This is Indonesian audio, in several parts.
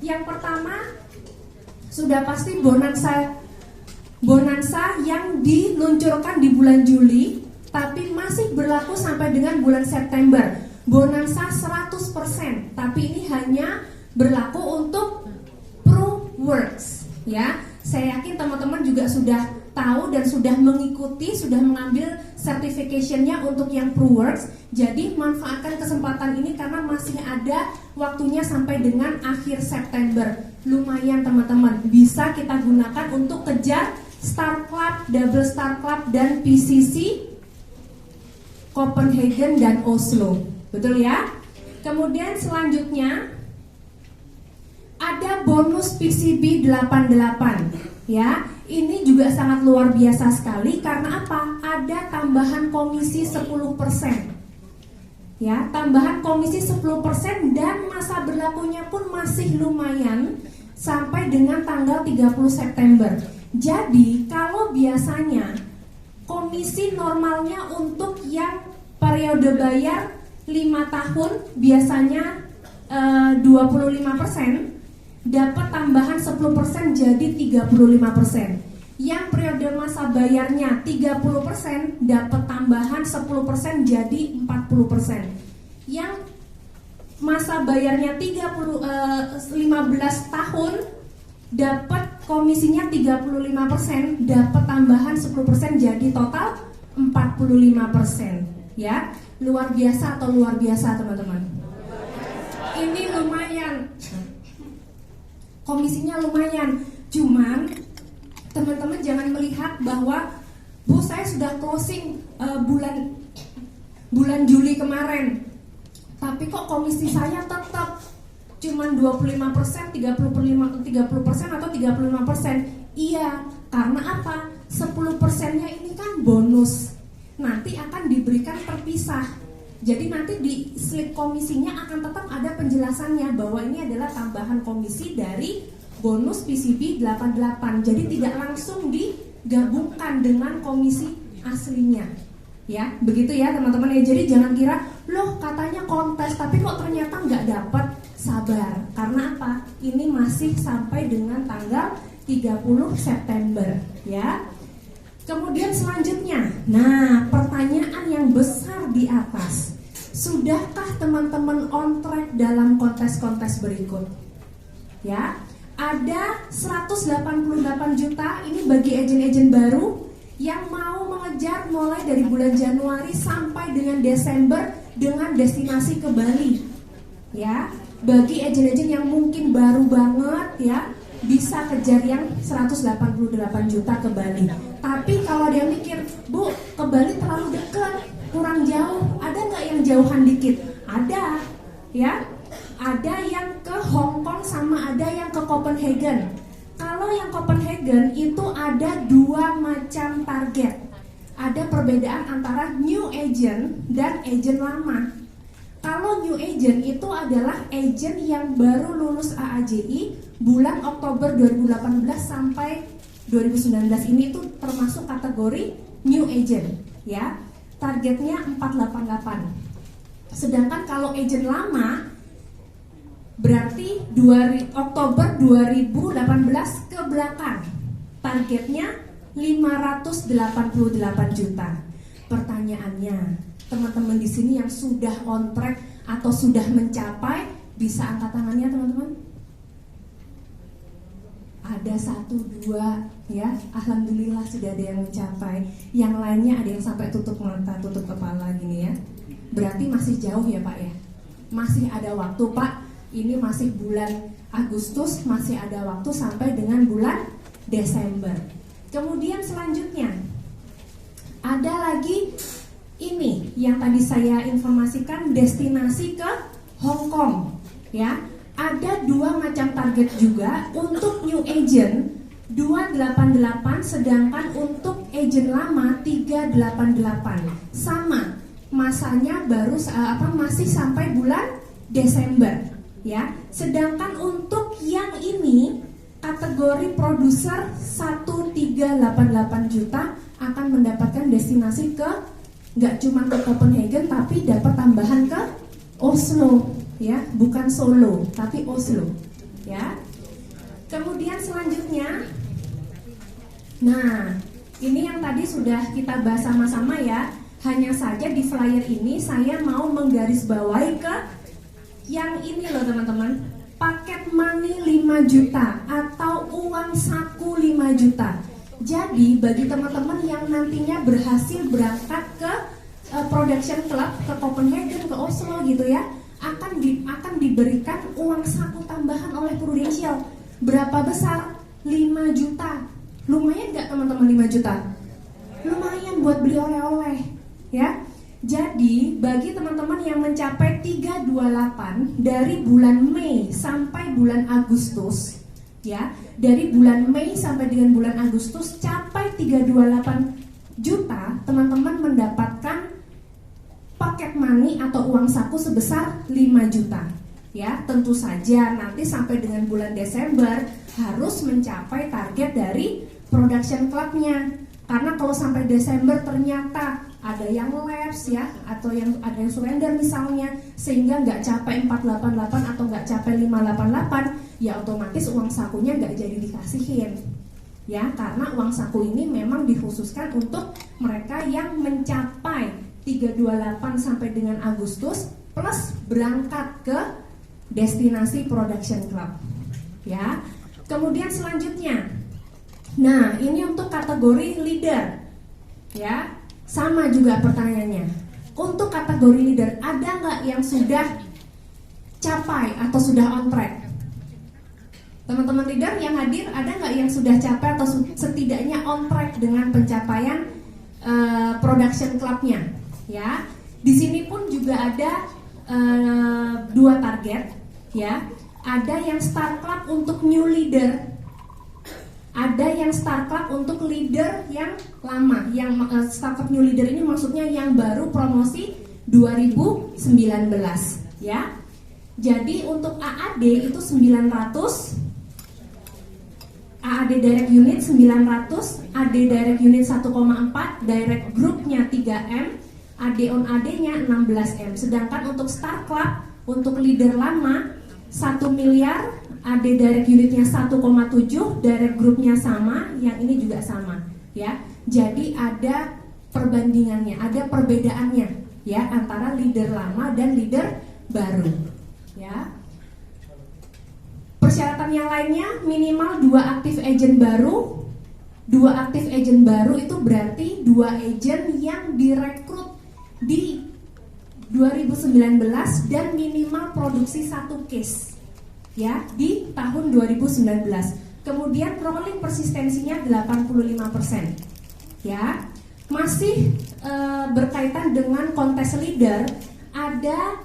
Yang pertama sudah pasti bonansa yang diluncurkan di bulan Juli tapi masih berlaku sampai dengan bulan September. Bonansa 100%, tapi ini hanya berlaku untuk ProWorks ya. Saya yakin teman-teman juga sudah tahu dan sudah mengikuti, sudah mengambil certification-nya untuk yang ProWorks. Jadi manfaatkan kesempatan ini karena masih ada waktunya sampai dengan akhir September. Lumayan teman-teman, bisa kita gunakan untuk kejar Star Club, Double Star Club, dan PCC Copenhagen dan Oslo. Betul ya? Kemudian selanjutnya ada bonus PCB 88 ya. Ini juga sangat luar biasa sekali karena apa? Ada tambahan komisi 10%. Ya, tambahan komisi 10% dan masa berlakunya pun masih lumayan sampai dengan tanggal 30 September. Jadi, kalau biasanya komisi normalnya untuk yang periode bayar 5 tahun biasanya 25%, dapat tambahan 10% jadi 35%. Yang periode masa bayarnya 30% dapat tambahan 10% jadi 40%. Yang masa bayarnya 15 tahun dapat komisinya 35%, dapat tambahan 10% jadi total 45%. Ya, luar biasa atau luar biasa teman-teman? Ini lumayan. Komisinya lumayan, cuman teman-teman jangan melihat bahwa Bu saya sudah closing bulan Juli kemarin, tapi kok komisi saya tetap cuman 25%, 30% atau 35%. Iya, karena apa? 10%-nya ini kan bonus, nanti akan diberikan terpisah. Jadi nanti di slip komisinya akan tetap ada penjelasannya bahwa ini adalah tambahan komisi dari bonus PCB 88. Jadi tidak langsung digabungkan dengan komisi aslinya. Ya, begitu ya teman-teman ya. Jadi jangan kira, loh katanya kontes tapi kok ternyata nggak dapat. Sabar, karena apa? Ini masih sampai dengan tanggal 30 September ya. Kemudian selanjutnya, nah pertanyaan yang besar di atas, sudahkah teman-teman on track dalam kontes-kontes berikut? Ya, ada 188 juta ini bagi agen-agen baru yang mau mengejar mulai dari bulan Januari sampai dengan Desember dengan destinasi ke Bali. Ya, bagi agen-agen yang mungkin baru banget ya, bisa kejar yang 188 juta ke Bali. Tapi kalau dia mikir, Bu, ke Bali terlalu dekat, kurang jauh, ada nggak yang jauhan dikit? Ada, ya. Ada yang ke Hong Kong sama ada yang ke Copenhagen. Kalau yang Copenhagen itu ada dua macam target. Ada perbedaan antara new agent dan agent lama. Kalau new agent itu adalah agent yang baru lulus AAJI bulan Oktober 2018 sampai 2019, ini itu termasuk kategori new agent ya. Targetnya 488. Sedangkan kalau agent lama berarti Oktober 2018 ke belakang, targetnya 588 juta. Pertanyaannya, teman-teman di sini yang sudah on track atau sudah mencapai, bisa angkat tangannya teman-teman? Ada 1, 2 ya, alhamdulillah sudah ada yang mencapai. Yang lainnya ada yang sampai tutup mata, tutup kepala gini ya. Berarti masih jauh ya Pak ya? Masih ada waktu Pak. Ini masih bulan Agustus, masih ada waktu sampai dengan bulan Desember. Kemudian selanjutnya ada lagi ini yang tadi saya informasikan, destinasi ke Hong Kong ya. Ada dua macam target juga. Untuk new agent 288, sedangkan untuk agent lama 388. Sama, masanya baru masih sampai bulan Desember ya. Sedangkan untuk yang ini kategori produser 1388 juta akan mendapatkan destinasi ke, nggak cuma ke Copenhagen tapi dapat tambahan ke Oslo ya, bukan Solo tapi Oslo ya. Kemudian selanjutnya, nah ini yang tadi sudah kita bahas sama-sama ya. Hanya saja di flyer ini saya mau menggarisbawahi ke yang ini loh teman-teman. Paket money 5 juta atau uang saku 5 juta. Jadi bagi teman-teman yang nantinya berhasil berangkat ke production club, ke Copenhagen, ke Oslo gitu ya, akan diberikan uang saku tambahan oleh Prudential. Berapa besar? 5 juta. Lumayan nggak teman-teman 5 juta? Lumayan buat beli oleh-oleh ya. Jadi bagi teman-teman yang mencapai 328 dari bulan Mei sampai bulan Agustus ya, dari bulan Mei sampai dengan bulan Agustus capai 328 juta, teman-teman mendapatkan paket money atau uang saku sebesar 5 juta. Ya, tentu saja nanti sampai dengan bulan Desember harus mencapai target dari production clubnya. Karena kalau sampai Desember ternyata ada yang lapse ya, atau ada yang surrender misalnya, sehingga nggak capai 488 atau nggak capai 588, ya otomatis uang sakunya nggak jadi dikasihin. Ya, karena uang saku ini memang dikhususkan untuk mereka yang mencapai 328 sampai dengan Agustus plus berangkat ke destinasi production club ya. Kemudian selanjutnya, nah ini untuk kategori leader ya, sama juga pertanyaannya. Untuk kategori leader, ada nggak yang sudah capai atau sudah on track? Teman-teman leader yang hadir, ada nggak yang sudah capai atau setidaknya on track dengan pencapaian production clubnya ya? Di sini pun juga ada 2 target ya. Ada yang start club untuk new leader, ada yang start club untuk leader yang lama. Yang start club new leader ini maksudnya yang baru promosi 2019 ya. Jadi untuk AAD itu 900, AAD direct unit 900, AD direct unit 1,4, direct groupnya 3M, AD on AD-nya 16M. Sedangkan untuk start club untuk leader lama 1 miliar, AD direct unitnya 1,7, direct groupnya sama, yang ini juga sama ya. Jadi ada perbandingannya, ada perbedaannya ya antara leader lama dan leader baru ya. Persyaratan yang lainnya minimal 2 aktif agent baru. 2 aktif agent baru itu berarti 2 agent yang direkrut di 2019 dan minimal produksi 1 case ya di tahun 2019. Kemudian rolling persistensinya 85% ya. Masih berkaitan dengan kontes leader, ada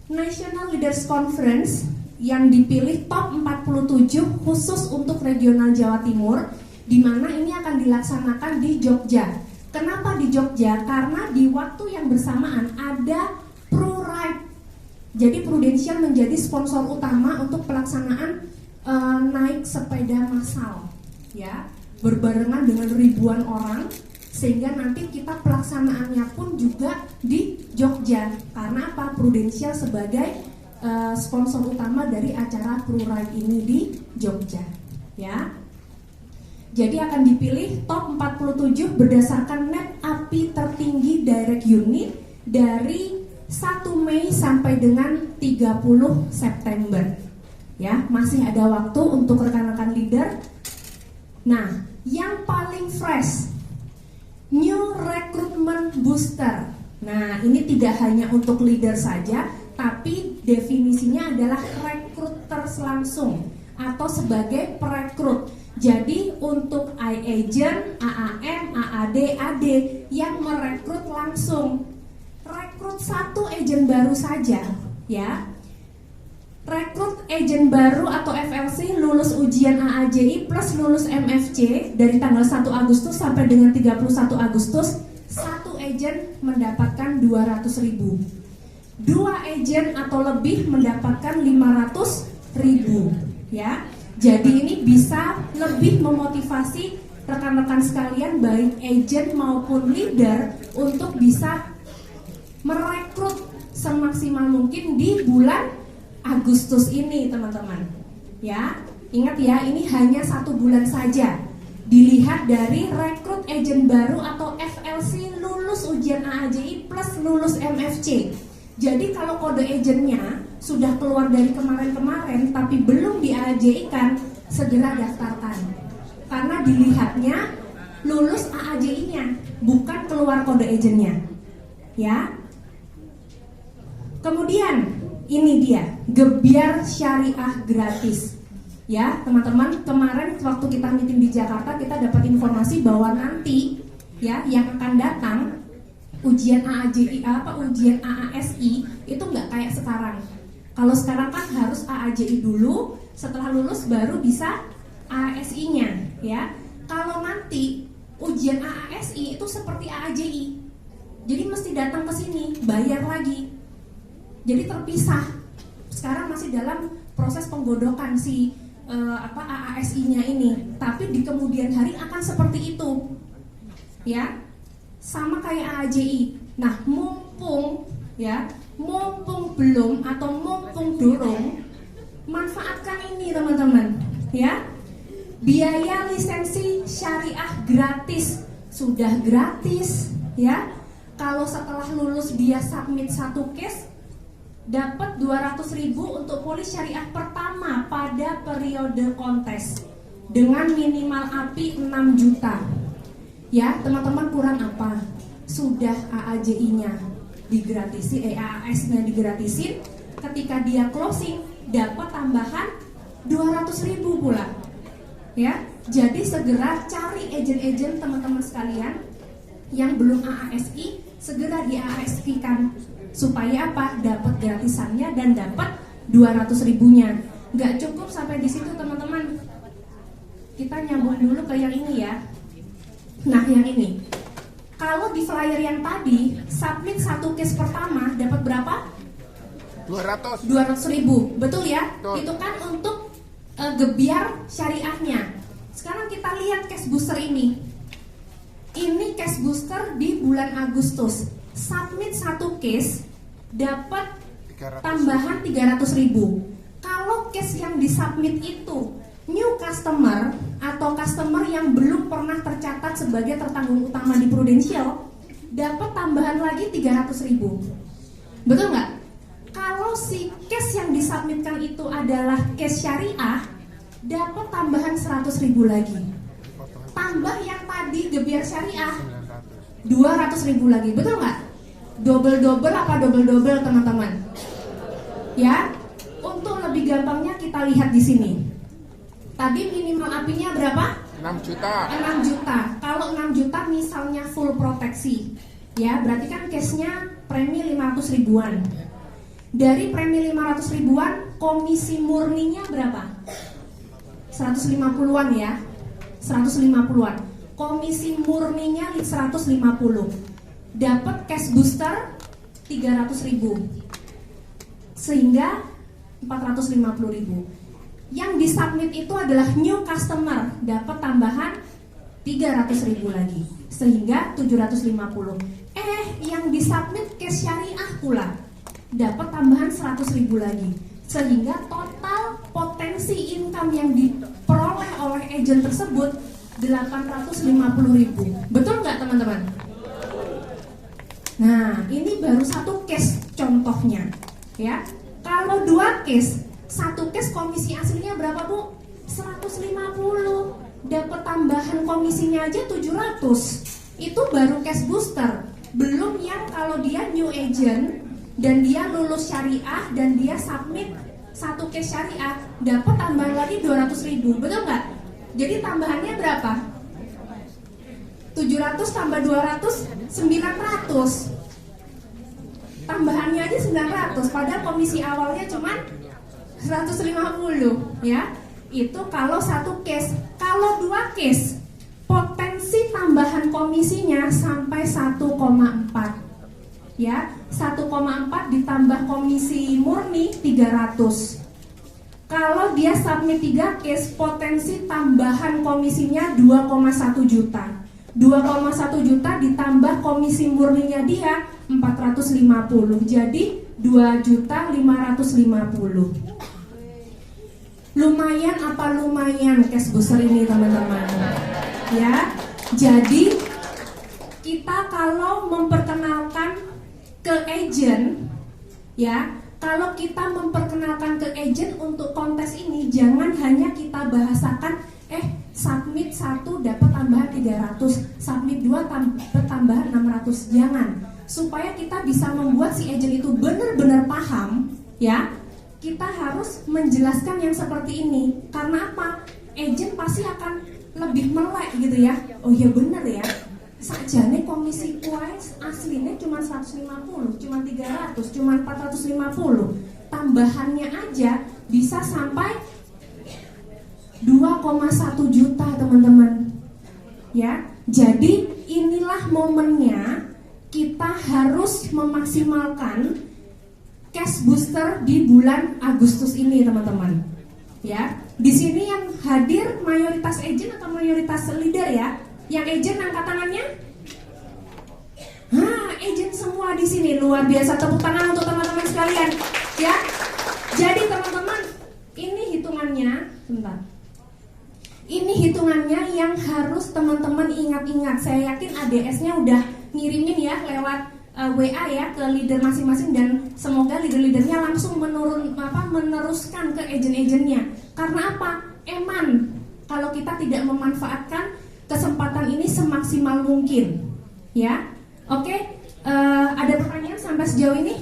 National Leaders Conference yang dipilih top 47 khusus untuk regional Jawa Timur, di mana ini akan dilaksanakan di Jogja. Kenapa di Jogja? Karena di waktu yang bersamaan ada PruRide. Jadi Prudential menjadi sponsor utama untuk pelaksanaan naik sepeda massal ya, berbarengan dengan ribuan orang, sehingga nanti kita pelaksanaannya pun juga di Jogja. Karena apa? Prudential sebagai sponsor utama dari acara PruRide ini di Jogja ya. Jadi akan dipilih top 47 berdasarkan net API tertinggi direct unit dari 1 Mei sampai dengan 30 September ya. Masih ada waktu untuk rekan-rekan leader. Nah, yang paling fresh, new recruitment booster. Nah, ini tidak hanya untuk leader saja, tapi definisinya adalah recruiters langsung atau sebagai perekrut. Jadi untuk iAgent, AAM, AAD, AD yang merekrut langsung, rekrut 1 agent baru saja ya. Rekrut agent baru atau FLC lulus ujian AAJI plus lulus MFC dari tanggal 1 Agustus sampai dengan 31 Agustus, 1 agent mendapatkan 200.000. 2 agent atau lebih mendapatkan 500.000 ya. Jadi ini bisa lebih memotivasi rekan-rekan sekalian baik agent maupun leader untuk bisa merekrut semaksimal mungkin di bulan Agustus ini teman-teman Ya, ingat ya, ini hanya 1 bulan saja. Dilihat dari rekrut agent baru atau FLC lulus ujian AAJI plus lulus MFC. Jadi kalau kode agentnya sudah keluar dari kemarin-kemarin tapi belum di AAJI kan, segera daftarkan. Karena dilihatnya lulus AAJI-nya, bukan keluar kode agentnya. Ya. Kemudian ini dia, Gebyar Syariah gratis. Ya, teman-teman, kemarin waktu kita meeting di Jakarta kita dapat informasi bahwa nanti ya yang akan datang ujian AAJI ujian AASI itu nggak kayak sekarang. Kalau sekarang kan harus AAJI dulu, setelah lulus baru bisa AASI-nya, ya. Kalau nanti ujian AASI itu seperti AAJI. Jadi mesti datang ke sini, bayar lagi. Jadi terpisah. Sekarang masih dalam proses penggodokan si AASI-nya ini, tapi di kemudian hari akan seperti itu. Ya. Sama kayak AAJI. Nah, mumpung belum atau mumpung durung, manfaatkan ini teman-teman, ya. Biaya lisensi syariah gratis, sudah gratis, ya. Kalau setelah lulus dia submit 1 case, dapat 200.000 untuk polis syariah pertama pada periode kontes dengan minimal API 6 juta. Ya, teman-teman kurang apa? Sudah AAJI-nya digratisin, AAS-nya digratisin, ketika dia closing dapat tambahan 200.000 pula. Ya, jadi segera cari agent-agent teman-teman sekalian yang belum AASI, segera di AASI-kan supaya apa? Dapat gratisannya dan dapat 200.000-nya. Nggak cukup sampai di situ teman-teman. Kita nyambung dulu ke yang ini ya. Nah, yang ini. Kalau di flyer yang tadi submit 1 case pertama dapat berapa? 200.000, betul ya? Betul. Itu kan untuk gebyar syariahnya. Sekarang kita lihat case booster ini. Ini case booster di bulan Agustus. Submit 1 case dapat tambahan 300.000. Kalau case yang disubmit itu new customer atau customer yang belum pernah tercatat sebagai tertanggung utama di Prudential, dapat tambahan lagi 300.000. Betul nggak? Kalau si case yang disubmitkan itu adalah case syariah, dapat tambahan 100.000 lagi. Tambah yang tadi gebyar syariah 200.000 lagi, betul nggak? Double-double apa double-double teman-teman? Ya, untuk lebih gampangnya kita lihat di sini. Tadi minimal API-nya berapa? 6 juta. 6 juta. Kalau 6 juta misalnya full proteksi, ya berarti kan case-nya premi 500 ribuan. Dari premi 500 ribuan, komisi murninya berapa? 150-an ya. 150-an. Komisi murninya 150. Dapat cash booster 300.000. Sehingga 450.000. Yang disubmit itu adalah new customer, dapat tambahan 300.000 lagi, sehingga 750. Yang disubmit case syariah pula dapat tambahan 100.000 lagi, sehingga total potensi income yang diperoleh oleh agent tersebut 850.000. Betul nggak teman-teman? Nah, ini baru 1 case contohnya, ya. Kalau 2 case, 1 case komisi aslinya berapa Bu? 150. Dapat tambahan komisinya aja 700. Itu baru case booster. Belum yang kalau dia new agent dan dia lulus syariah dan dia submit 1 case syariah, dapat tambahan lagi 200.000. Betul nggak? Jadi tambahannya berapa? 700 tambah 200 900. Tambahannya aja 900, padahal komisi awalnya cuma 150, ya. Itu kalau 1 case. Kalau 2 case, potensi tambahan komisinya sampai 1,4. Ya, 1,4 ditambah komisi murni 300. Kalau dia submit 3 case, potensi tambahan komisinya 2,1 juta. 2,1 juta ditambah komisi murninya dia 450, jadi 2.550. Lumayan apa lumayan cash booster ini teman-teman? Ya, jadi kita kalau memperkenalkan ke agent, ya, kalau kita memperkenalkan ke agent untuk kontes ini, jangan hanya kita bahasakan, submit 1 dapat tambahan 300, submit 2 dapat tambahan 600, jangan. Supaya kita bisa membuat si agent itu benar-benar paham, ya, kita harus menjelaskan yang seperti ini. Karena apa? Agent pasti akan lebih melek gitu ya. Oh iya bener ya, sakjane komisi kuais aslinya cuma 150, cuma 300, cuma 450. Tambahannya aja bisa sampai 2,1 juta teman-teman. Ya, jadi inilah momennya kita harus memaksimalkan cash booster di bulan Agustus ini teman-teman. Ya, di sini yang hadir mayoritas agent atau mayoritas leader ya. Yang agent angkat tangannya? Agent semua di sini, luar biasa, tepuk tangan untuk teman-teman sekalian. Ya, jadi teman-teman, ini hitungannya, sebentar. Ini hitungannya yang harus teman-teman ingat-ingat. Saya yakin ADS-nya udah ngirimin ya lewat WA ya ke leader masing-masing, dan semoga leader-leadernya langsung meneruskan ke agent-agentnya. Karena apa? Eman kalau kita tidak memanfaatkan kesempatan ini semaksimal mungkin. Ya, oke. Ada pertanyaan sampai sejauh ini?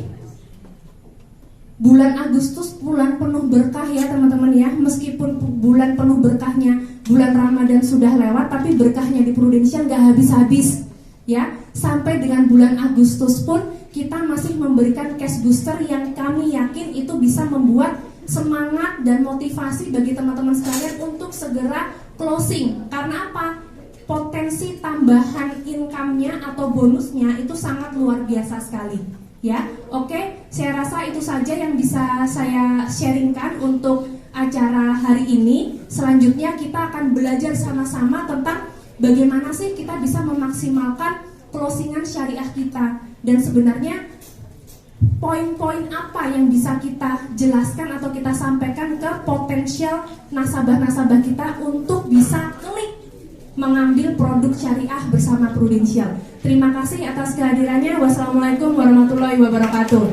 Bulan Agustus bulan penuh berkah ya teman-teman ya. Meskipun bulan penuh berkahnya bulan Ramadan sudah lewat, tapi berkahnya di Prudential nggak habis-habis. Ya, sampai dengan bulan Agustus pun kita masih memberikan cash booster yang kami yakin itu bisa membuat semangat dan motivasi bagi teman-teman sekalian untuk segera closing. Karena apa? Potensi tambahan income-nya atau bonusnya itu sangat luar biasa sekali. Ya, oke, saya rasa itu saja yang bisa saya sharingkan untuk acara hari ini. Selanjutnya kita akan belajar sama-sama tentang bagaimana sih kita bisa memaksimalkan closingan syariah kita, dan sebenarnya poin-poin apa yang bisa kita jelaskan atau kita sampaikan ke potensial nasabah-nasabah kita untuk bisa klik mengambil produk syariah bersama Prudential. Terima kasih atas kehadirannya. Wassalamualaikum warahmatullahi wabarakatuh.